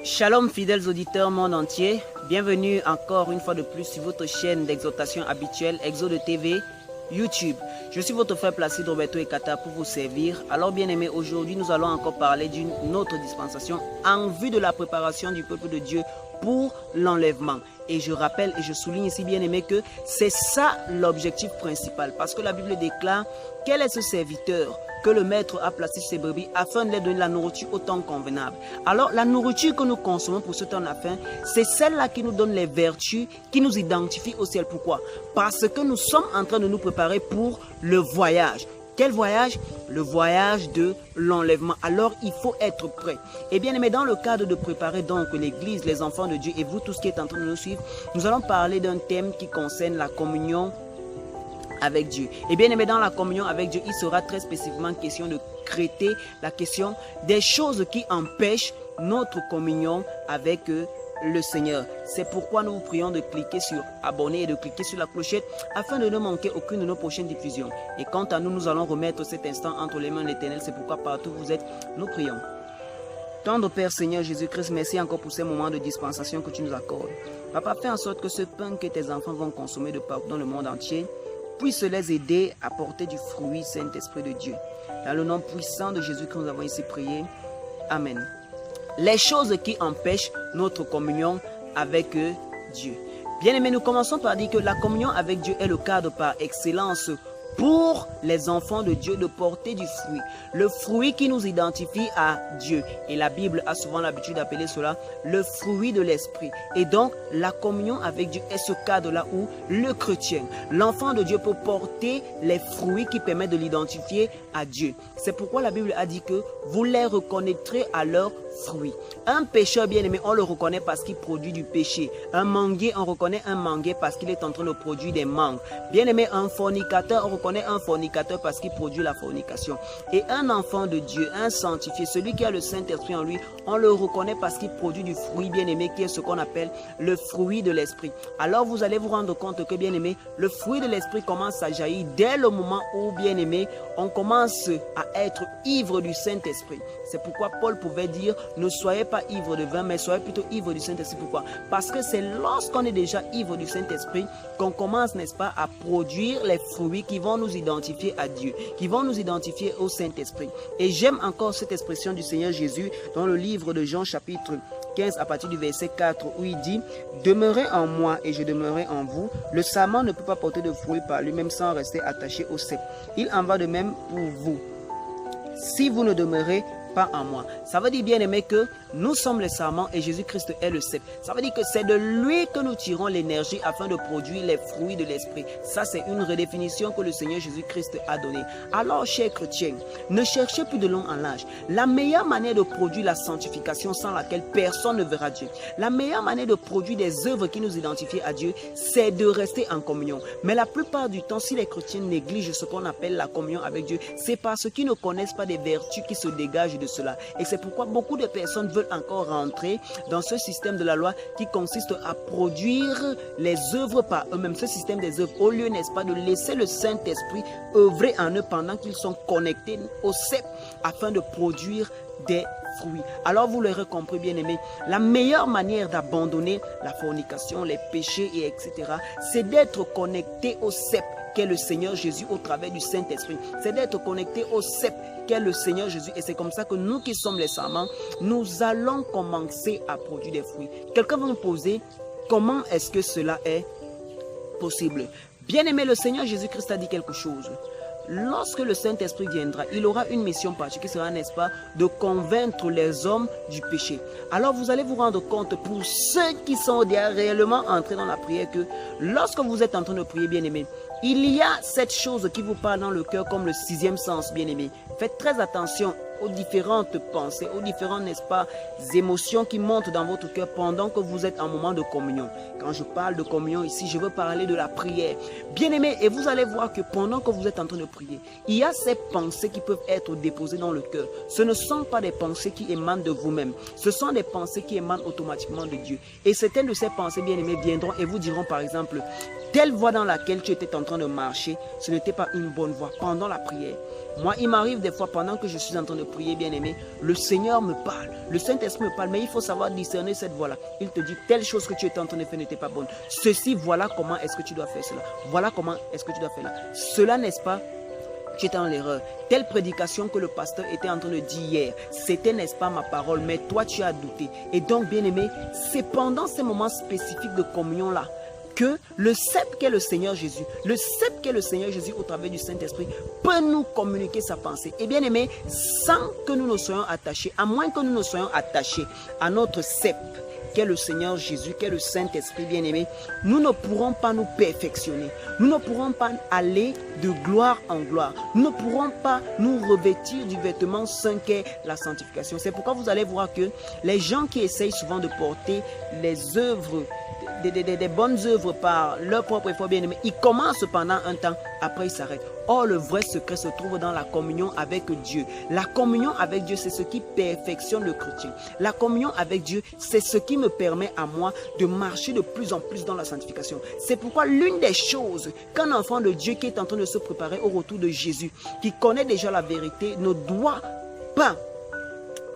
Shalom fidèles auditeurs monde entier, bienvenue encore une fois de plus sur votre chaîne d'exhortation habituelle Exode TV YouTube. Je suis votre frère Placide Roberto Ekata pour vous servir. Alors bien aimé, aujourd'hui nous allons encore parler d'une autre dispensation en vue de la préparation du peuple de Dieu pour l'enlèvement. Et je rappelle et je souligne ici bien aimé que c'est ça l'objectif principal, parce que la Bible déclare quel est ce serviteur que le maître a placé sur ses brebis afin de leur donner la nourriture au temps convenable. Alors la nourriture que nous consommons pour ce temps de la faim, c'est celle-là qui nous donne les vertus, qui nous identifie au ciel. Pourquoi? Parce que nous sommes en train de nous préparer pour le voyage. Quel voyage? Le voyage de l'enlèvement. Alors il faut être prêt. Et bien aimé, dans le cadre de préparer donc l'église, les enfants de Dieu et vous tous qui êtes en train de nous suivre, nous allons parler d'un thème qui concerne la communion avec Dieu. Et bien aimé, dans la communion avec Dieu, il sera très spécifiquement question de traiter la question des choses qui empêchent notre communion avec le Seigneur. C'est pourquoi nous vous prions de cliquer sur abonner et de cliquer sur la clochette afin de ne manquer aucune de nos prochaines diffusions. Et quant à nous, nous allons remettre cet instant entre les mains de l'Éternel. C'est pourquoi partout où vous êtes, nous prions. Tendre Père Seigneur Jésus-Christ, merci encore pour ces moments de dispensation que tu nous accordes. Papa, fais en sorte que ce pain que tes enfants vont consommer de partout dans le monde entier puisse les aider à porter du fruit, Saint-Esprit de Dieu. Dans le nom puissant de Jésus que nous avons ici prié. Amen. Les choses qui empêchent notre communion avec Dieu. Bien aimé, nous commençons par dire que la communion avec Dieu est le cadre par excellence pour les enfants de Dieu de porter du fruit. Le fruit qui nous identifie à Dieu. Et la Bible a souvent l'habitude d'appeler cela le fruit de l'esprit. Et donc, la communion avec Dieu est ce cadre-là où le chrétien, l'enfant de Dieu peut porter les fruits qui permettent de l'identifier à Dieu. C'est pourquoi la Bible a dit que vous les reconnaîtrez à leurs fruits. Un pécheur bien-aimé, on le reconnaît parce qu'il produit du péché. Un manguier, on reconnaît un manguier parce qu'il est en train de produire des mangues. Bien-aimé, un fornicateur, on reconnaît un fornicateur parce qu'il produit la fornication. Et un enfant de Dieu, un sanctifié, celui qui a le Saint-Esprit en lui, on le reconnaît parce qu'il produit du fruit, bien-aimé, qui est ce qu'on appelle le fruit de l'esprit. Alors vous allez vous rendre compte que, bien-aimé, le fruit de l'esprit commence à jaillir dès le moment où, bien-aimé, on commence à être ivre du Saint-Esprit. C'est pourquoi Paul pouvait dire, ne soyez pas ivre de vin, mais soyez plutôt ivre du Saint-Esprit. Pourquoi? Parce que c'est lorsqu'on est déjà ivre du Saint-Esprit qu'on commence, n'est-ce pas, à produire les fruits qui vont nous identifier à Dieu, qui vont nous identifier au Saint-Esprit. Et j'aime encore cette expression du Seigneur Jésus dans le livre de Jean chapitre 15 à partir du verset 4 où il dit « Demeurez en moi et je demeurerai en vous. Le sarment ne peut pas porter de fruits par lui-même sans rester attaché au cep. Il en va de même pour vous. Si vous ne demeurez pas en moi. » Ça veut dire bien aimé que nous sommes les sarments et Jésus-Christ est le cep. Ça veut dire que c'est de lui que nous tirons l'énergie afin de produire les fruits de l'esprit. Ça c'est une redéfinition que le Seigneur Jésus-Christ a donnée. Alors chers chrétiens, ne cherchez plus de long en large. La meilleure manière de produire la sanctification sans laquelle personne ne verra Dieu. La meilleure manière de produire des œuvres qui nous identifient à Dieu, c'est de rester en communion. Mais la plupart du temps, si les chrétiens négligent ce qu'on appelle la communion avec Dieu, c'est parce qu'ils ne connaissent pas des vertus qui se dégagent de cela. Et c'est pourquoi beaucoup de personnes veulent encore rentrer dans ce système de la loi qui consiste à produire les œuvres par eux-mêmes. Ce système des œuvres, au lieu, n'est-ce pas, de laisser le Saint-Esprit œuvrer en eux pendant qu'ils sont connectés au cep afin de produire des fruits. Alors vous l'aurez compris bien aimé, la meilleure manière d'abandonner la fornication, les péchés et etc. c'est d'être connecté au cep qu'est le Seigneur Jésus au travers du Saint-Esprit. C'est d'être connecté au cep qu'est le Seigneur Jésus. Et c'est comme ça que nous qui sommes les sarments, nous allons commencer à produire des fruits. Quelqu'un va me poser, comment est-ce que cela est possible? Bien aimé, le Seigneur Jésus-Christ a dit quelque chose. Lorsque le Saint-Esprit viendra, il aura une mission particulière qui sera, n'est-ce pas, de convaincre les hommes du péché. Alors vous allez vous rendre compte, pour ceux qui sont déjà réellement entrés dans la prière, que lorsque vous êtes en train de prier, bien-aimé, il y a cette chose qui vous parle dans le cœur comme le sixième sens, bien-aimé. Faites très attention aux différentes pensées, aux différentes, n'est-ce pas, émotions qui montent dans votre cœur pendant que vous êtes en moment de communion. Quand je parle de communion ici, je veux parler de la prière. Bien-aimé, et vous allez voir que pendant que vous êtes en train de prier, il y a ces pensées qui peuvent être déposées dans le cœur. Ce ne sont pas des pensées qui émanent de vous-même. Ce sont des pensées qui émanent automatiquement de Dieu. Et certaines de ces pensées, bien-aimées, viendront et vous diront par exemple, telle voie dans laquelle tu étais en train de marcher, ce n'était pas une bonne voie pendant la prière. Moi, il m'arrive des fois pendant que je suis en train de prier, bien-aimé, le Seigneur me parle, le Saint-Esprit me parle, mais il faut savoir discerner cette voix-là. Il te dit, telle chose que tu étais en train de faire n'était pas bonne. Ceci, voilà comment est-ce que tu dois faire cela. Voilà comment est-ce que tu dois faire là. Cela, n'est-ce pas, tu étais dans l'erreur. Telle prédication que le pasteur était en train de dire hier, c'était, n'est-ce pas, ma parole, mais toi, tu as douté. Et donc, bien-aimé, c'est pendant ces moments spécifiques de communion-là que le cep qu'est le Seigneur Jésus, le cep qu'est le Seigneur Jésus au travers du Saint-Esprit peut nous communiquer sa pensée. Et bien aimé, sans que nous ne soyons attachés, à moins que nous ne soyons attachés à notre cep qu'est le Seigneur Jésus, qu'est le Saint-Esprit bien-aimé, nous ne pourrons pas nous perfectionner. Nous ne pourrons pas aller de gloire en gloire. Nous ne pourrons pas nous revêtir du vêtement saint qu'est la sanctification. C'est pourquoi vous allez voir que les gens qui essayent souvent de porter les œuvres, des bonnes œuvres par leur propre effort bien-aimé, ils commencent pendant un temps, après ils s'arrêtent. Or, le vrai secret se trouve dans la communion avec Dieu. La communion avec Dieu, c'est ce qui perfectionne le chrétien. La communion avec Dieu, c'est ce qui me permet à moi de marcher de plus en plus dans la sanctification. C'est pourquoi l'une des choses qu'un enfant de Dieu qui est en train de se préparer au retour de Jésus, qui connaît déjà la vérité, ne doit pas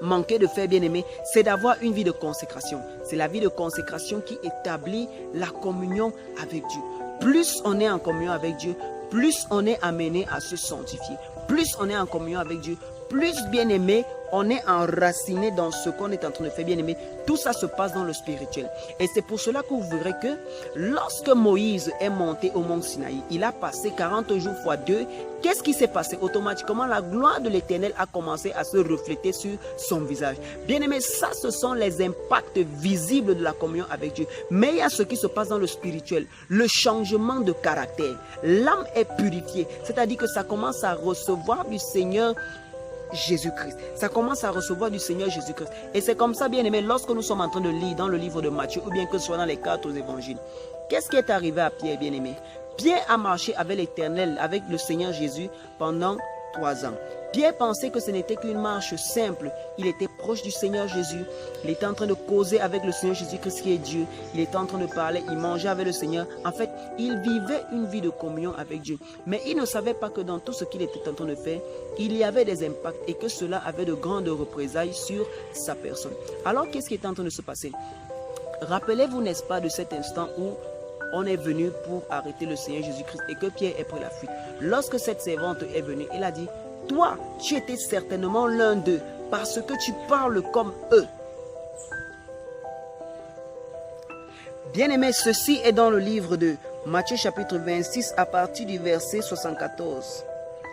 manquer de faire, bien-aimé, c'est d'avoir une vie de consécration. C'est la vie de consécration qui établit la communion avec Dieu. Plus on est en communion avec Dieu, plus on est amené à se sanctifier. Plus on est en communion avec Dieu, plus, bien-aimé, on est enraciné dans ce qu'on est en train de faire, bien-aimé. Tout ça se passe dans le spirituel. Et c'est pour cela que vous verrez que lorsque Moïse est monté au mont Sinaï, il a passé 40 jours fois 2. Qu'est-ce qui s'est passé? Automatiquement, la gloire de l'Éternel a commencé à se refléter sur son visage. Bien-aimé, ça, ce sont les impacts visibles de la communion avec Dieu. Mais il y a ce qui se passe dans le spirituel, le changement de caractère. L'âme est purifiée, c'est-à-dire que ça commence à recevoir du Seigneur Jésus-Christ. Ça commence à recevoir du Seigneur Jésus-Christ. Et c'est comme ça, bien aimé, lorsque nous sommes en train de lire dans le livre de Matthieu, ou bien que ce soit dans les 4 évangiles. Qu'est-ce qui est arrivé à Pierre, bien aimé? Pierre a marché avec l'Éternel, avec le Seigneur Jésus pendant 3 ans. Pierre pensait que ce n'était qu'une marche simple. Il était proche du Seigneur Jésus. Il était en train de causer avec le Seigneur Jésus-Christ qui est Dieu. Il était en train de parler, il mangeait avec le Seigneur. En fait, il vivait une vie de communion avec Dieu. Mais il ne savait pas que dans tout ce qu'il était en train de faire, il y avait des impacts et que cela avait de grandes représailles sur sa personne. Alors, qu'est-ce qui est en train de se passer? Rappelez-vous, n'est-ce pas, de cet instant où on est venu pour arrêter le Seigneur Jésus-Christ et que Pierre ait pris la fuite. Lorsque cette servante est venue, elle a dit: toi, tu étais certainement l'un d'eux parce que tu parles comme eux. Bien-aimé, ceci est dans le livre de Matthieu chapitre 26 à partir du verset 74.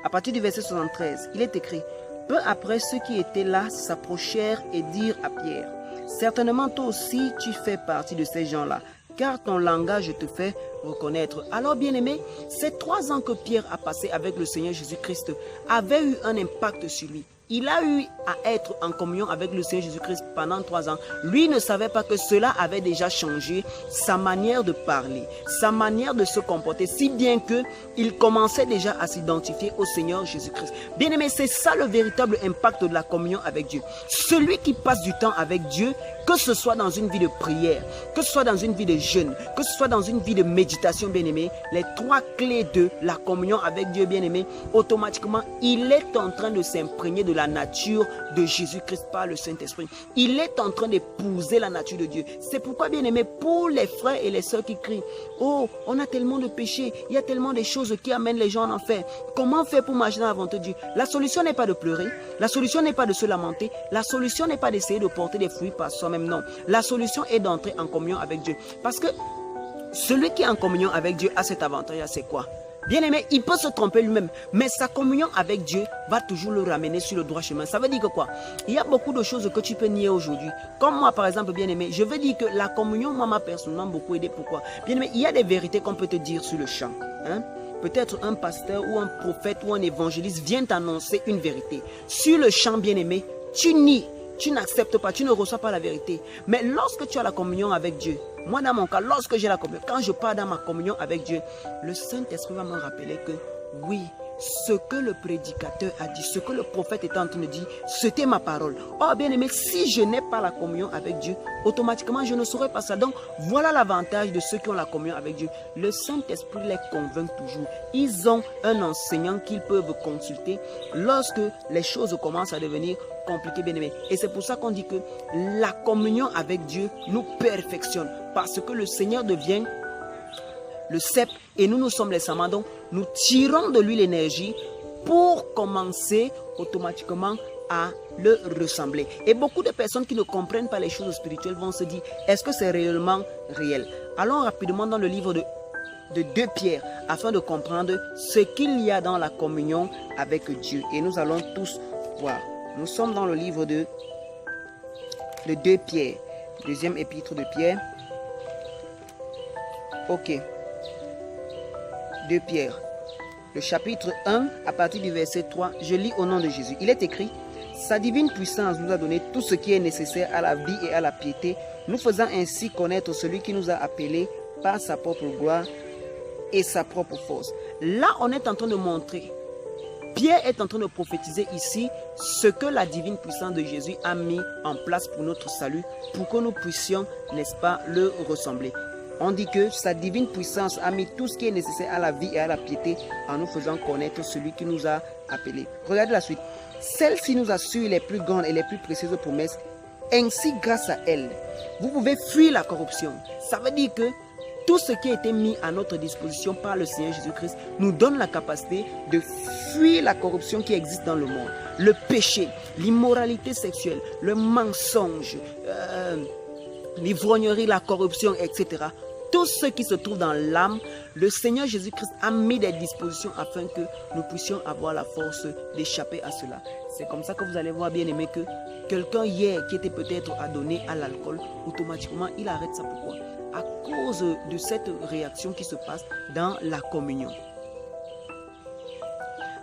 À partir du verset 73, il est écrit: peu après, ceux qui étaient là s'approchèrent et dirent à Pierre: certainement toi aussi tu fais partie de ces gens-là, car ton langage te fait reconnaître. Alors bien-aimé, ces 3 ans que Pierre a passé avec le Seigneur Jésus-Christ avaient eu un impact sur lui. Il a eu à être en communion avec le Seigneur Jésus-Christ pendant 3 ans. Lui ne savait pas que cela avait déjà changé sa manière de parler, sa manière de se comporter, si bien qu'il commençait déjà à s'identifier au Seigneur Jésus-Christ. Bien-aimé, c'est ça le véritable impact de la communion avec Dieu. Celui qui passe du temps avec Dieu, que ce soit dans une vie de prière, que ce soit dans une vie de jeûne, que ce soit dans une vie de méditation, bien-aimé, les 3 clés de la communion avec Dieu, bien-aimé, automatiquement, il est en train de s'imprégner de la nature de Jésus-Christ par le Saint-Esprit. Il est en train d'épouser la nature de Dieu. C'est pourquoi, bien-aimé, pour les frères et les sœurs qui crient: oh, on a tellement de péchés, il y a tellement de choses qui amènent les gens en enfer. Comment faire pour marcher dans la volonté de Dieu? La solution n'est pas de pleurer, la solution n'est pas de se lamenter, la solution n'est pas d'essayer de porter des fruits par soi-même, non. La solution est d'entrer en communion avec Dieu. Parce que celui qui est en communion avec Dieu a cet avantage, c'est quoi? Bien aimé, il peut se tromper lui-même, mais sa communion avec Dieu va toujours le ramener sur le droit chemin. Ça veut dire que quoi? Il y a beaucoup de choses que tu peux nier aujourd'hui. Comme moi, par exemple, bien aimé, je veux dire que la communion, moi, m'a personnellement beaucoup aidé. Pourquoi? Bien aimé, il y a des vérités qu'on peut te dire sur le champ. Peut-être un pasteur ou un prophète ou un évangéliste vient t'annoncer une vérité. Sur le champ, bien aimé, tu nies. Tu n'acceptes pas, tu ne reçois pas la vérité. Mais lorsque tu as la communion avec Dieu, moi dans mon cas, lorsque j'ai la communion, quand je pars dans ma communion avec Dieu, le Saint-Esprit va me rappeler que oui, ce que le prédicateur a dit, ce que le prophète était en train de dire, c'était ma parole. Oh bien-aimé, si je n'ai pas la communion avec Dieu, automatiquement je ne saurais pas ça. Donc voilà l'avantage de ceux qui ont la communion avec Dieu. Le Saint-Esprit les convainc toujours. Ils ont un enseignant qu'ils peuvent consulter lorsque les choses commencent à devenir compliquées, bien-aimé. Et c'est pour ça qu'on dit que la communion avec Dieu nous perfectionne, parce que le Seigneur devient le cep et nous sommes les serments. Donc nous tirons de lui l'énergie pour commencer automatiquement à le ressembler. Et beaucoup de personnes qui ne comprennent pas les choses spirituelles vont se dire, est-ce que c'est réellement réel? Allons rapidement dans le livre de 2 Pierre afin de comprendre ce qu'il y a dans la communion avec Dieu. Et nous allons tous voir. Nous sommes dans le livre de 2 Pierre, deuxième épître de Pierre. Ok. 2 Pierre, le chapitre 1, à partir du verset 3, je lis au nom de Jésus. Il est écrit, sa divine puissance nous a donné tout ce qui est nécessaire à la vie et à la piété, nous faisant ainsi connaître celui qui nous a appelés par sa propre gloire et sa propre force. Là, on est en train de montrer, Pierre est en train de prophétiser ici ce que la divine puissance de Jésus a mis en place pour notre salut, pour que nous puissions, n'est-ce pas, le ressembler. On dit que sa divine puissance a mis tout ce qui est nécessaire à la vie et à la piété en nous faisant connaître celui qui nous a appelés. Regardez la suite. Celle-ci nous assure les plus grandes et les plus précieuses promesses. Ainsi, grâce à elle, vous pouvez fuir la corruption. Ça veut dire que tout ce qui a été mis à notre disposition par le Seigneur Jésus-Christ nous donne la capacité de fuir la corruption qui existe dans le monde. Le péché, l'immoralité sexuelle, le mensonge, l'ivrognerie, la corruption, etc. Tout ce qui se trouve dans l'âme, le Seigneur Jésus-Christ a mis des dispositions afin que nous puissions avoir la force d'échapper à cela. C'est comme ça que vous allez voir, bien aimé, que quelqu'un hier qui était peut-être adonné à l'alcool, automatiquement il arrête ça. Pourquoi? À cause de cette réaction qui se passe dans la communion.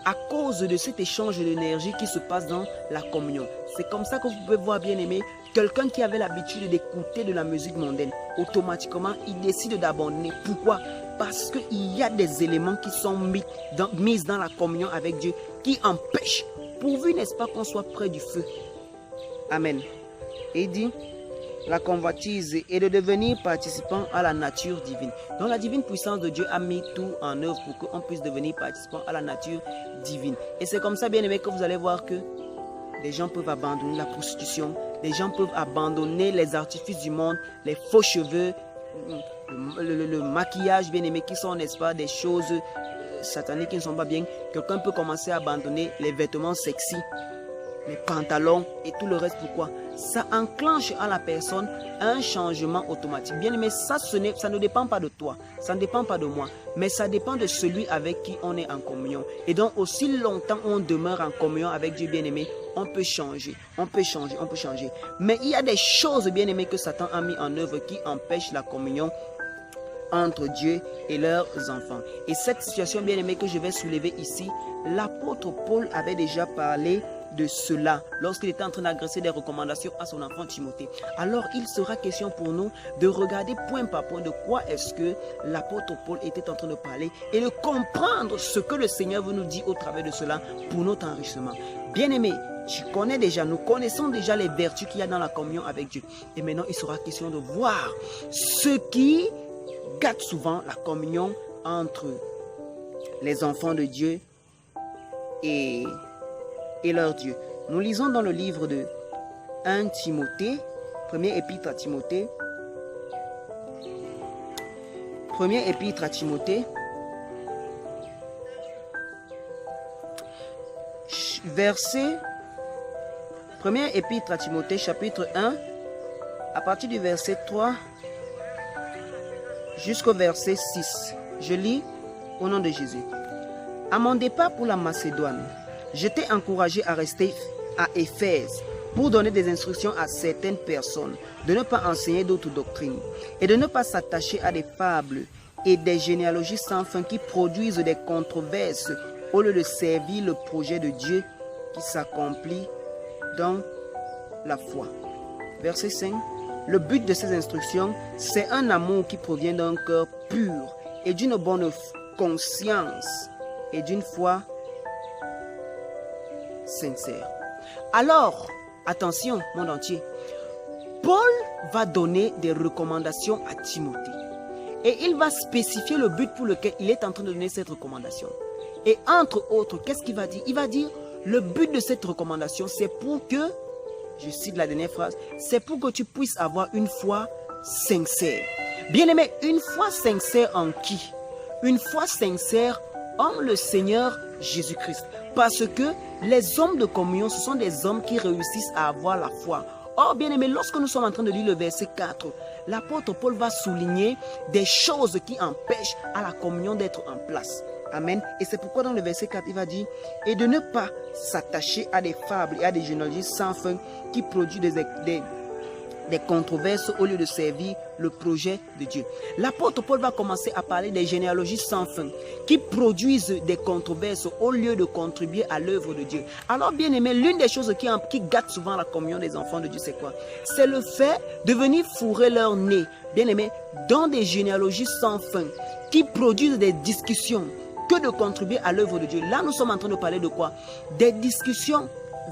À cause de cet échange d'énergie qui se passe dans la communion. C'est comme ça que vous pouvez voir, bien aimé, quelqu'un qui avait l'habitude d'écouter de la musique mondaine, automatiquement, il décide d'abandonner. Pourquoi? Parce qu'il y a des éléments qui sont mis dans la communion avec Dieu qui empêchent, pourvu, n'est-ce pas, qu'on soit près du feu. Amen. Et il dit, la convoitise est de devenir participant à la nature divine. Donc la divine puissance de Dieu a mis tout en œuvre pour qu'on puisse devenir participant à la nature divine. Et c'est comme ça, bien aimé, que vous allez voir que les gens peuvent abandonner la prostitution, les gens peuvent abandonner les artifices du monde, les faux cheveux, le maquillage, bien aimé, qui sont, n'est-ce pas, des choses sataniques qui ne sont pas bien. Quelqu'un peut commencer à abandonner les vêtements sexy, les pantalons et tout le reste. Pourquoi? Ça enclenche à la personne un changement automatique. Bien aimé, ça ne dépend pas de toi, ça ne dépend pas de moi, mais ça dépend de celui avec qui on est en communion. Et donc, aussi longtemps on demeure en communion avec Dieu, bien aimé, on peut changer, on peut changer, on peut changer. Mais il y a des choses, bien aimé, que Satan a mis en œuvre qui empêchent la communion entre Dieu et leurs enfants. Et cette situation, bien aimé, que je vais soulever ici, l'apôtre Paul avait déjà parlé de cela lorsqu'il était en train d'adresser des recommandations à son enfant Timothée. Alors il sera question pour nous de regarder point par point de quoi est-ce que l'apôtre Paul était en train de parler et de comprendre ce que le Seigneur veut nous dire au travers de cela pour notre enrichissement. Bien-aimé, nous connaissons déjà les vertus qu'il y a dans la communion avec Dieu. Et maintenant il sera question de voir ce qui gâte souvent la communion entre les enfants de Dieu et leur Dieu. Nous lisons dans le livre de 1 Timothée, premier épître à Timothée, premier épître à Timothée, chapitre 1, à partir du verset 3 jusqu'au verset 6. Je lis au nom de Jésus. À mon départ pour la Macédoine, j'étais encouragé à rester à Éphèse pour donner des instructions à certaines personnes, de ne pas enseigner d'autres doctrines et de ne pas s'attacher à des fables et des généalogies sans fin qui produisent des controverses au lieu de servir le projet de Dieu qui s'accomplit dans la foi. Verset 5. Le but de ces instructions, c'est un amour qui provient d'un cœur pur et d'une bonne conscience et d'une foi sincère. Alors, attention, monde entier, Paul va donner des recommandations à Timothée. Et il va spécifier le but pour lequel il est en train de donner cette recommandation. Et entre autres, qu'est-ce qu'il va dire? Il va dire, le but de cette recommandation, c'est pour que, je cite la dernière phrase, c'est pour que tu puisses avoir une foi sincère. Bien-aimé, une foi sincère en qui? Une foi sincère en le Seigneur Jésus-Christ. Parce que les hommes de communion, ce sont des hommes qui réussissent à avoir la foi. Or, bien-aimé, lorsque nous sommes en train de lire le verset 4, l'apôtre Paul va souligner des choses qui empêchent à la communion d'être en place. Amen. Et c'est pourquoi dans le verset 4, il va dire, et de ne pas s'attacher à des fables et à des généalogies sans fin qui produisent des controverses au lieu de servir le projet de Dieu. L'apôtre Paul va commencer à parler des généalogies sans fin qui produisent des controverses au lieu de contribuer à l'œuvre de Dieu. Alors bien aimé, l'une des choses qui gâte souvent la communion des enfants de Dieu, c'est quoi? C'est le fait de venir fourrer leur nez, bien aimé, dans des généalogies sans fin qui produisent des discussions que de contribuer à l'œuvre de Dieu. Là, nous sommes en train de parler de quoi? Des discussions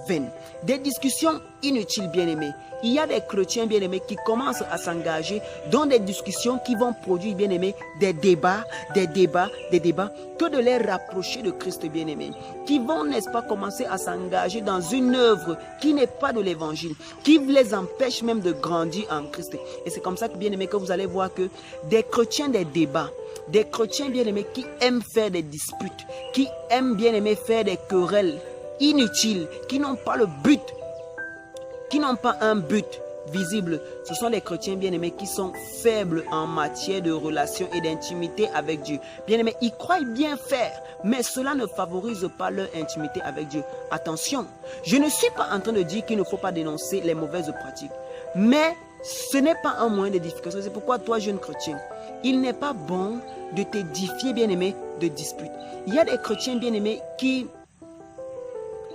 vaines, des discussions inutiles, bien aimés. Il y a des chrétiens bien-aimés qui commencent à s'engager dans des discussions qui vont produire, bien-aimés, des débats, que de les rapprocher de Christ, bien-aimé. Qui vont, n'est-ce pas, commencer à s'engager dans une œuvre qui n'est pas de l'évangile, qui les empêche même de grandir en Christ. Et c'est comme ça que, bien-aimé, que vous allez voir que des chrétiens des débats, des chrétiens bien-aimés qui aiment faire des disputes, qui aiment, bien-aimés, faire des querelles inutiles, qui n'ont pas le but, qui n'ont pas un but visible. Ce sont les chrétiens bien-aimés qui sont faibles en matière de relations et d'intimité avec Dieu. Bien-aimés, ils croient bien faire, mais cela ne favorise pas leur intimité avec Dieu. Attention, je ne suis pas en train de dire qu'il ne faut pas dénoncer les mauvaises pratiques, mais ce n'est pas un moyen d'édification. C'est pourquoi toi, jeune chrétien, il n'est pas bon de t'édifier, bien-aimé, de disputes. Il y a des chrétiens bien-aimés qui,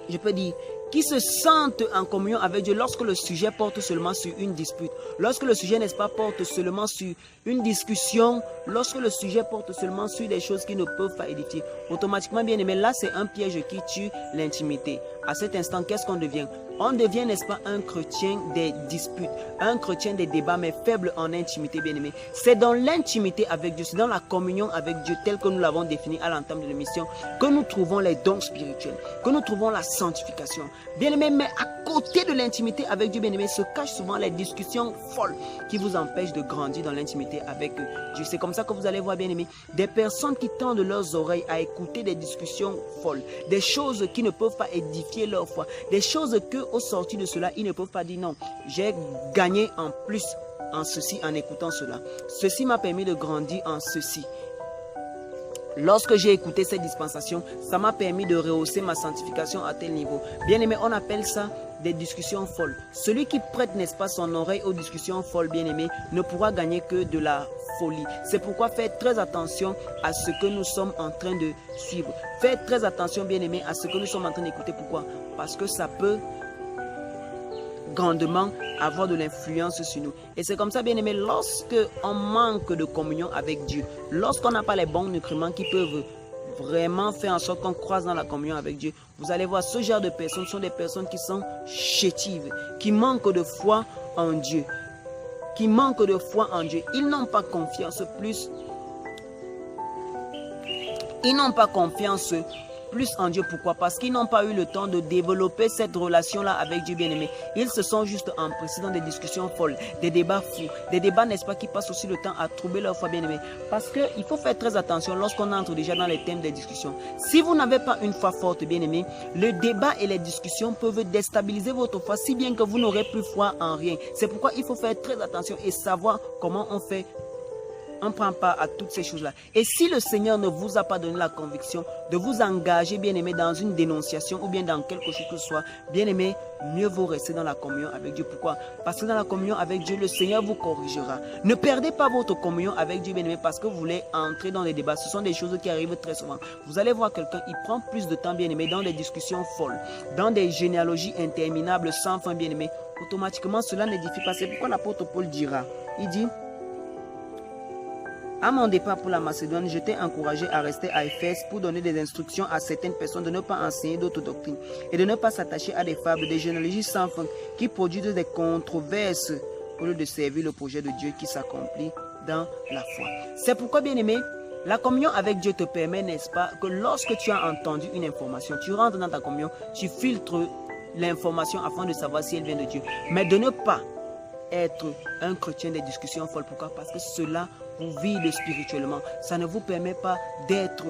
je peux dire, qui se sentent en communion avec Dieu lorsque le sujet porte seulement sur une dispute, lorsque le sujet, n'est-ce pas, porte seulement sur une discussion, lorsque le sujet porte seulement sur des choses qui ne peuvent pas édifier. Automatiquement, bien aimé, là, c'est un piège qui tue l'intimité. À cet instant, qu'est-ce qu'on devient? On devient, n'est-ce pas, un chrétien des disputes, un chrétien des débats, mais faible en intimité, bien aimé. C'est dans l'intimité avec Dieu, c'est dans la communion avec Dieu, telle que nous l'avons définie à l'entame de l'émission, que nous trouvons les dons spirituels, que nous trouvons la sanctification. Bien aimé, mais à côté de l'intimité avec Dieu, bien aimé, se cachent souvent les discussions folles qui vous empêchent de grandir dans l'intimité avec Dieu. C'est comme ça que vous allez voir, bien aimé, des personnes qui tendent leurs oreilles à écouter des discussions folles, des choses qui ne peuvent pas édifier leur foi, des choses que au sortir de cela, ils ne peuvent pas dire non, j'ai gagné en plus en ceci en écoutant cela. Ceci m'a permis de grandir en ceci. Lorsque j'ai écouté cette dispensation, ça m'a permis de rehausser ma sanctification à tel niveau. Bien aimé, on appelle ça des discussions folles. Celui qui prête, n'est-ce pas, son oreille aux discussions folles, bien aimé, ne pourra gagner que de la folie. C'est pourquoi faites très attention à ce que nous sommes en train de suivre. Faites très attention, bien aimé, à ce que nous sommes en train d'écouter. Pourquoi? Parce que ça peut grandement avoir de l'influence sur nous. Et c'est comme ça, bien aimé, lorsque on manque de communion avec Dieu, lorsqu'on n'a pas les bons nutriments qui peuvent vraiment faire en sorte qu'on croise dans la communion avec Dieu, vous allez voir, ce genre de personnes sont des personnes qui sont chétives, qui manquent de foi en Dieu, qui manquent de foi en Dieu. Ils n'ont pas confiance plus, ils n'ont pas confiance plus en Dieu. Pourquoi? Parce qu'ils n'ont pas eu le temps de développer cette relation-là avec Dieu, bien-aimé. Ils se sont juste empressés dans des discussions folles, des débats fous, des débats, n'est-ce pas, qui passent aussi le temps à troubler leur foi, bien-aimé. Parce qu'il faut faire très attention lorsqu'on entre déjà dans les thèmes des discussions. Si vous n'avez pas une foi forte, bien-aimé, le débat et les discussions peuvent déstabiliser votre foi, si bien que vous n'aurez plus foi en rien. C'est pourquoi il faut faire très attention et savoir comment on fait. On ne prend pas à toutes ces choses-là. Et si le Seigneur ne vous a pas donné la conviction de vous engager, bien-aimé, dans une dénonciation ou bien dans quelque chose que ce soit, bien-aimé, mieux vaut rester dans la communion avec Dieu. Pourquoi? Parce que dans la communion avec Dieu, le Seigneur vous corrigera. Ne perdez pas votre communion avec Dieu, bien-aimé, parce que vous voulez entrer dans des débats. Ce sont des choses qui arrivent très souvent. Vous allez voir quelqu'un, il prend plus de temps, bien-aimé, dans des discussions folles, dans des généalogies interminables sans fin, bien-aimé. Automatiquement, cela n'édifie pas. C'est pourquoi l'apôtre Paul dira, il dit, À mon départ pour la Macédoine, je t'ai encouragé à rester à Éphèse pour donner des instructions à certaines personnes de ne pas enseigner d'autres doctrines et de ne pas s'attacher à des fables, des généalogies sans fin qui produisent des controverses au lieu de servir le projet de Dieu qui s'accomplit dans la foi. C'est pourquoi, bien-aimé, la communion avec Dieu te permet, n'est-ce pas, que lorsque tu as entendu une information, tu rentres dans ta communion, tu filtres l'information afin de savoir si elle vient de Dieu. Mais de ne pas être un chrétien des discussions folles. Pourquoi? Parce que cela vous vide spirituellement. Ça ne vous permet pas d'être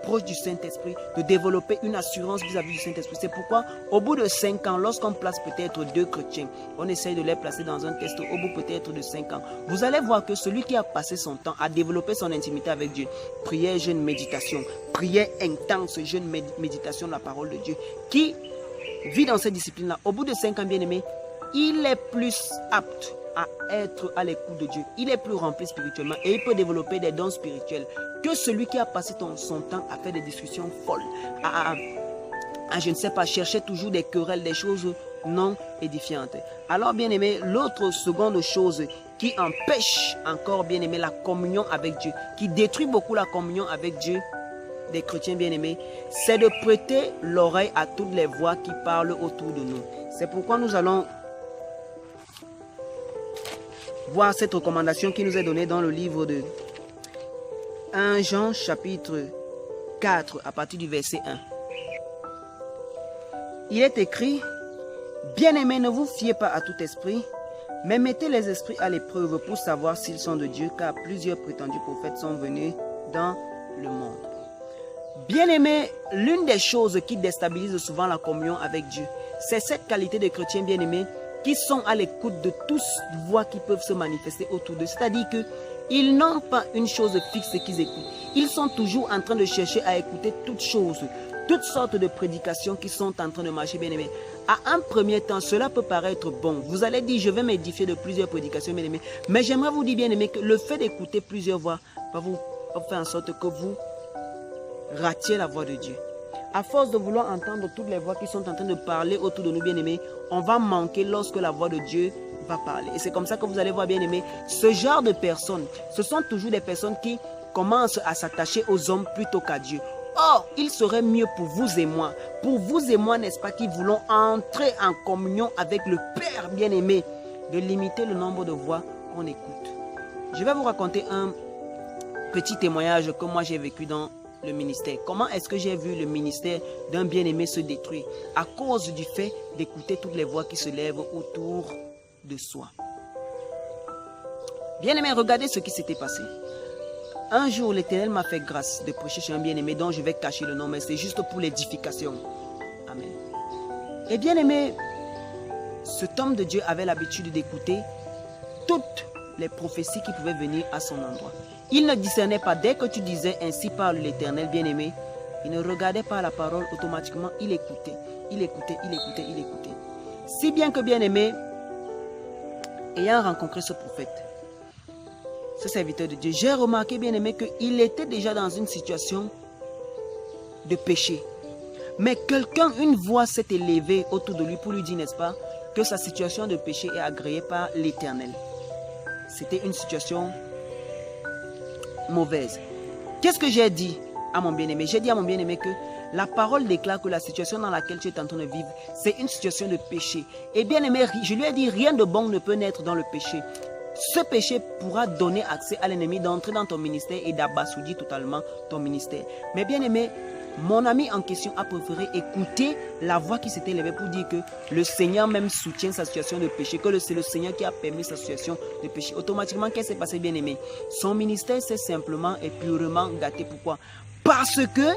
proche du Saint-Esprit, de développer une assurance vis-à-vis du Saint-Esprit. C'est pourquoi, au bout de 5 ans, lorsqu'on place peut-être 2 chrétiens, on essaye de les placer dans un test au bout peut-être de 5 ans. Vous allez voir que celui qui a passé son temps à développer son intimité avec Dieu, prière, jeûne, méditation, prière intense, jeûne, méditation de la parole de Dieu, qui vit dans cette discipline-là, au bout de 5 ans, bien-aimé, il est plus apte à être à l'écoute de Dieu. Il est plus rempli spirituellement et il peut développer des dons spirituels que celui qui a passé son temps à faire des discussions folles, je ne sais pas, chercher toujours des querelles, des choses non édifiantes. Alors, bien-aimé, l'autre seconde chose qui empêche encore, bien-aimé, la communion avec Dieu, qui détruit beaucoup la communion avec Dieu des chrétiens bien-aimés, c'est de prêter l'oreille à toutes les voix qui parlent autour de nous. C'est pourquoi nous allons voir cette recommandation qui nous est donnée dans le livre de 1 Jean chapitre 4 à partir du verset 1. Il est écrit: bien-aimés, ne vous fiez pas à tout esprit, mais mettez les esprits à l'épreuve pour savoir s'ils sont de Dieu, car plusieurs prétendus prophètes sont venus dans le monde. Bien-aimés, l'une des choses qui déstabilise souvent la communion avec Dieu, c'est cette qualité de chrétiens bien-aimés qui sont à l'écoute de toutes voix qui peuvent se manifester autour d'eux. C'est-à-dire qu'ils n'ont pas une chose fixe qu'ils écoutent. Ils sont toujours en train de chercher à écouter toutes choses, toutes sortes de prédications qui sont en train de marcher, bien-aimés. À un premier temps, cela peut paraître bon. Vous allez dire, je vais m'édifier de plusieurs prédications, bien-aimés. Mais j'aimerais vous dire, bien-aimés, que le fait d'écouter plusieurs voix va vous faire en sorte que vous ratiez la voix de Dieu. À force de vouloir entendre toutes les voix qui sont en train de parler autour de nous, bien-aimés, on va manquer lorsque la voix de Dieu va parler. Et c'est comme ça que vous allez voir, bien-aimés, ce genre de personnes, ce sont toujours des personnes qui commencent à s'attacher aux hommes plutôt qu'à Dieu. Or, il serait mieux pour vous et moi, n'est-ce pas, qui voulons entrer en communion avec le Père bien-aimé, de limiter le nombre de voix qu'on écoute. Je vais vous raconter un petit témoignage que moi j'ai vécu dans le ministère. Comment est-ce que j'ai vu le ministère d'un bien-aimé se détruire à cause du fait d'écouter toutes les voix qui se lèvent autour de soi. Bien-aimé, regardez ce qui s'était passé. Un jour, l'Éternel m'a fait grâce de prêcher chez un bien-aimé dont je vais cacher le nom, mais c'est juste pour l'édification. Amen. Et bien-aimé, cet homme de Dieu avait l'habitude d'écouter toutes les prophéties qui pouvaient venir à son endroit. Il ne discernait pas. Dès que tu disais ainsi parle l'Éternel, bien-aimé, il ne regardait pas la parole, automatiquement il écoutait. Il écoutait. Si bien que, bien-aimé, ayant rencontré ce prophète, ce serviteur de Dieu, j'ai remarqué, bien-aimé, qu'il était déjà dans une situation de péché. Mais quelqu'un, une voix s'est élevée autour de lui pour lui dire, n'est-ce pas, que sa situation de péché est agréée par l'Éternel. C'était une situation mauvaise. Qu'est-ce que j'ai dit à mon bien-aimé? J'ai dit à mon bien-aimé que la parole déclare que la situation dans laquelle tu es en train de vivre, c'est une situation de péché. Et bien-aimé, je lui ai dit, rien de bon ne peut naître dans le péché. Ce péché pourra donner accès à l'ennemi d'entrer dans ton ministère et d'abasourdir totalement ton ministère. Mais bien-aimé, mon ami en question a préféré écouter la voix qui s'était élevée pour dire que le Seigneur même soutient sa situation de péché, que c'est le Seigneur qui a permis sa situation de péché. Automatiquement, qu'est-ce qui s'est passé, bien-aimé? Son ministère s'est simplement et purement gâté. Pourquoi? Parce que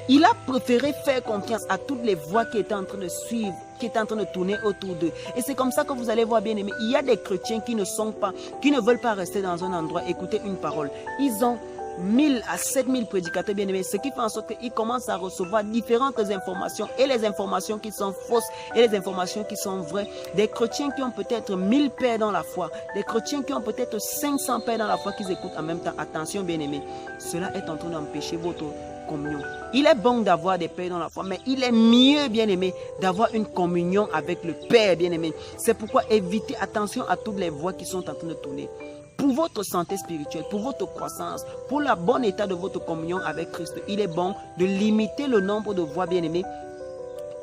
il a préféré faire confiance à toutes les voix qui étaient en train de suivre, qui étaient en train de tourner autour d'eux. Et c'est comme ça que vous allez voir, bien-aimé, il y a des chrétiens qui ne veulent pas rester dans un endroit, écouter une parole. Ils ont 1000 à 7000 prédicateurs bien-aimés, ce qui fait en sorte qu'ils commencent à recevoir différentes informations, et les informations qui sont fausses et les informations qui sont vraies. Des chrétiens qui ont peut-être 1000 pères dans la foi, des chrétiens qui ont peut-être 500 pères dans la foi qu'ils écoutent en même temps. Attention, bien-aimés, cela est en train d'empêcher votre communion. Il est bon d'avoir des pères dans la foi, mais il est mieux, bien-aimé, d'avoir une communion avec le Père, bien-aimé. C'est pourquoi évitez, attention à toutes les voix qui sont en train de tourner. pour votre santé spirituelle, pour votre croissance, pour le bon état de votre communion avec Christ, il est bon de limiter le nombre de voix, bien-aimés,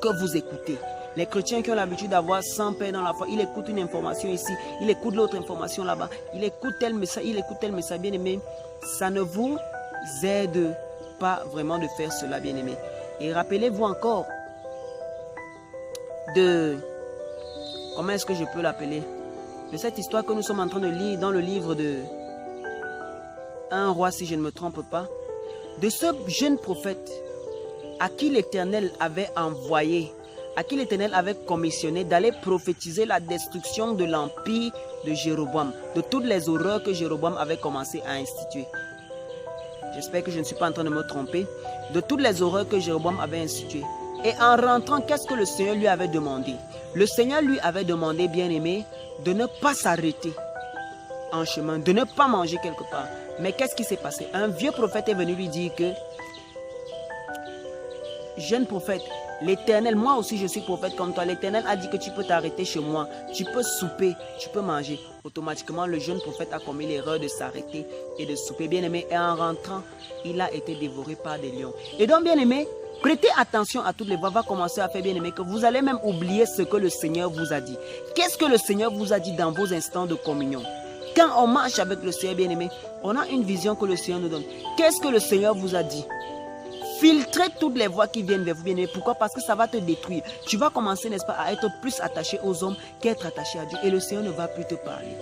que vous écoutez. Les chrétiens qui ont l'habitude d'avoir 100 paix dans la foi, il écoute une information ici, il écoute l'autre information là-bas, il écoute tel message, bien-aimé. Ça ne vous aide pas vraiment de faire cela, bien-aimé. Et rappelez-vous encore de... Comment est-ce que je peux l'appeler? De cette histoire que nous sommes en train de lire dans le livre de 1 roi, si je ne me trompe pas. De ce jeune prophète à qui l'Éternel avait envoyé, à qui l'Éternel avait commissionné d'aller prophétiser la destruction de l'empire de Jéroboam, de toutes les horreurs que Jéroboam avait commencé à instituer. J'espère que je ne suis pas en train de me tromper. De toutes les horreurs que Jéroboam avait instituées. Et en rentrant, qu'est-ce que le Seigneur lui avait demandé? Le Seigneur lui avait demandé, bien-aimé, de ne pas s'arrêter en chemin, de ne pas manger quelque part. Mais qu'est-ce qui s'est passé? Un vieux prophète est venu lui dire que, jeune prophète, l'Éternel, moi aussi je suis prophète comme toi, l'Éternel a dit que tu peux t'arrêter chez moi, tu peux souper, tu peux manger. Automatiquement, le jeune prophète a commis l'erreur de s'arrêter et de souper, bien-aimé. Et en rentrant, il a été dévoré par des lions. Et donc, bien-aimé, prêtez attention à toutes les voix, va commencer à faire, bien-aimé, que vous allez même oublier ce que le Seigneur vous a dit. Qu'est-ce que le Seigneur vous a dit dans vos instants de communion? Quand on marche avec le Seigneur, bien-aimé, on a une vision que le Seigneur nous donne. Qu'est-ce que le Seigneur vous a dit? Filtrez toutes les voix qui viennent vers vous, bien-aimé. Pourquoi? Parce que ça va te détruire. Tu vas commencer, n'est-ce pas, à être plus attaché aux hommes qu'être attaché à Dieu. Et le Seigneur ne va plus te parler.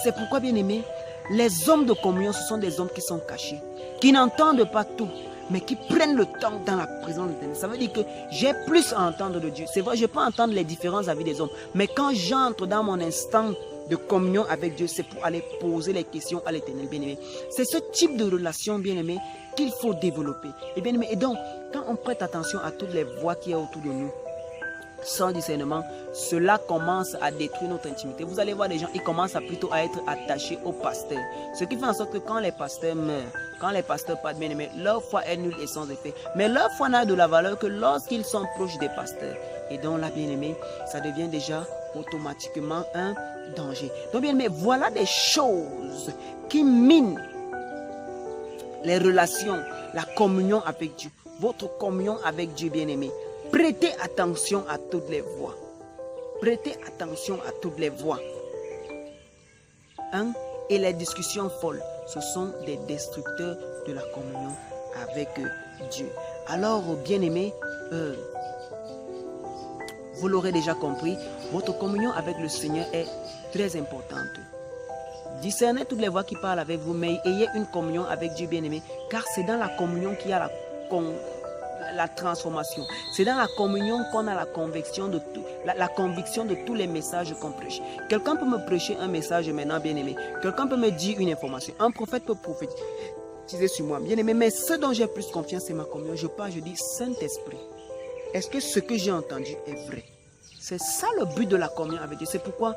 C'est pourquoi, bien-aimé, les hommes de communion, ce sont des hommes qui sont cachés, qui n'entendent pas tout, mais qui prennent le temps dans la présence de l'Éternel. Ça veut dire que j'ai plus à entendre de Dieu. C'est vrai, je peux entendre les différents avis des hommes, mais quand j'entre dans mon instant de communion avec Dieu, c'est pour aller poser les questions à l'Éternel, bien-aimé. C'est ce type de relation, bien-aimé, qu'il faut développer. Et bien-aimé, et donc, quand on prête attention à toutes les voix qui sont autour de nous, sans discernement, cela commence à détruire notre intimité. Vous allez voir des gens, ils commencent plutôt à être attachés au pasteur. Ce qui fait en sorte que quand les pasteurs meurent, quand les pasteurs partent, bien aimés, leur foi est nulle et sans effet. Mais leur foi n'a de la valeur que lorsqu'ils sont proches des pasteurs. Et donc là, bien aimé, ça devient déjà automatiquement un danger. Donc bien aimé, voilà des choses qui minent les relations, la communion avec Dieu. Votre communion avec Dieu, bien aimé. Prêtez attention à toutes les voix. Prêtez attention à toutes les voix. Et les discussions folles, ce sont des destructeurs de la communion avec Dieu. Alors, bien-aimés, vous l'aurez déjà compris, votre communion avec le Seigneur est très importante. Discernez toutes les voix qui parlent avec vous, mais ayez une communion avec Dieu, bien-aimé, car c'est dans la communion qu'il y a la transformation. C'est dans la communion qu'on a la conviction de tout, la conviction de tous les messages qu'on prêche. Quelqu'un peut me prêcher un message maintenant, bien-aimé. Quelqu'un peut me dire une information. Un prophète peut prophétiser sur moi, bien-aimé. Mais ce dont j'ai plus confiance, c'est ma communion. Je parle, je dis, Saint-Esprit, est-ce que ce que j'ai entendu est vrai? C'est ça le but de la communion avec Dieu. C'est pourquoi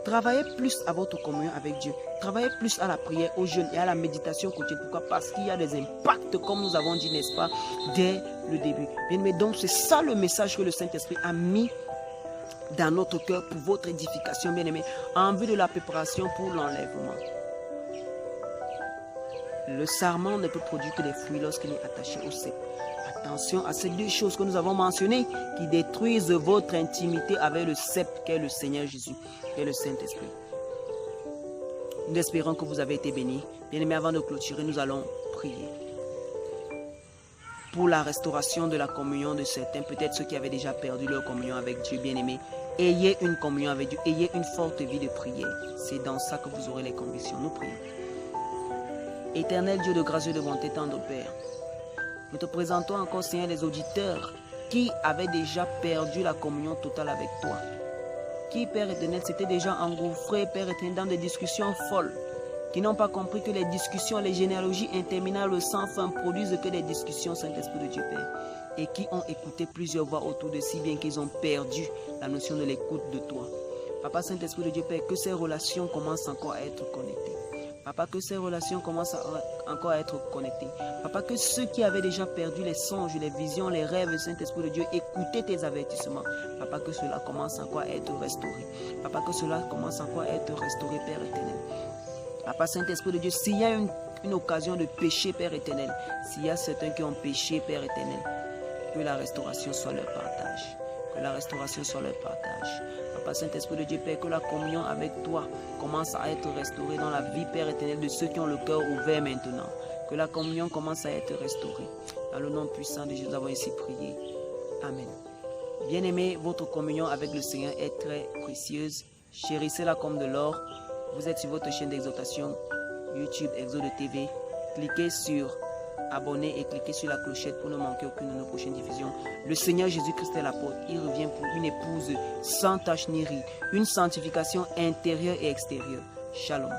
travaillez plus à votre communion avec Dieu. Travaillez plus à la prière, au jeûne et à la méditation quotidienne. Pourquoi? Parce qu'il y a des impacts, comme nous avons dit, n'est-ce pas, dès le début. Bien, mais donc, c'est ça le message que le Saint-Esprit a mis dans notre cœur pour votre édification, bien-aimé, en vue de la préparation pour l'enlèvement. Le sarment ne peut produire que des fruits lorsqu'il est attaché au cep. Attention à ces deux choses que nous avons mentionnées qui détruisent votre intimité avec le cep qu'est le Seigneur Jésus et le Saint-Esprit. Nous espérons que vous avez été bénis. Bien-aimés, avant de clôturer, nous allons prier pour la restauration de la communion de certains, peut-être ceux qui avaient déjà perdu leur communion avec Dieu. Bien-aimés, ayez une communion avec Dieu, ayez une forte vie de prière. C'est dans ça que vous aurez les convictions. Nous prions. Éternel Dieu de grâce et de bonté, tendre Père, nous te présentons encore, Seigneur, les auditeurs qui avaient déjà perdu la communion totale avec toi. Qui, Père éternel, s'étaient déjà engouffrés, Père éternel, dans des discussions folles. Qui n'ont pas compris que les discussions, les généalogies interminables sans fin produisent que des discussions, Saint-Esprit de Dieu, Père. Et qui ont écouté plusieurs voix autour de si bien qu'ils ont perdu la notion de l'écoute de toi. Papa, Saint-Esprit de Dieu, Père, que ces relations commencent encore à être connectées. Papa, que ces relations commencent encore à être connectées. Papa, que ceux qui avaient déjà perdu les songes, les visions, les rêves, Saint-Esprit de Dieu, écoutez tes avertissements. Papa, que cela commence encore à être restauré. Papa, que cela commence encore à être restauré, Père éternel. Papa Saint-Esprit de Dieu, s'il y a une occasion de péché, Père éternel, s'il y a certains qui ont péché, Père éternel, que la restauration soit leur partage. Que la restauration soit leur partage. Papa Saint-Esprit de Dieu, Père, que la communion avec toi commence à être restaurée dans la vie, Père éternel, de ceux qui ont le cœur ouvert maintenant. Que la communion commence à être restaurée. Dans le nom puissant de Jésus, nous avons ainsi prié. Amen. Bien-aimés, votre communion avec le Seigneur est très précieuse. Chérissez-la comme de l'or. Vous êtes sur votre chaîne d'exhortation YouTube Exode TV. Cliquez sur abonner et cliquez sur la clochette pour ne manquer aucune de nos prochaines diffusions. Le Seigneur Jésus-Christ est la porte. Il revient pour une épouse sans tache ni ride. Une sanctification intérieure et extérieure. Shalom.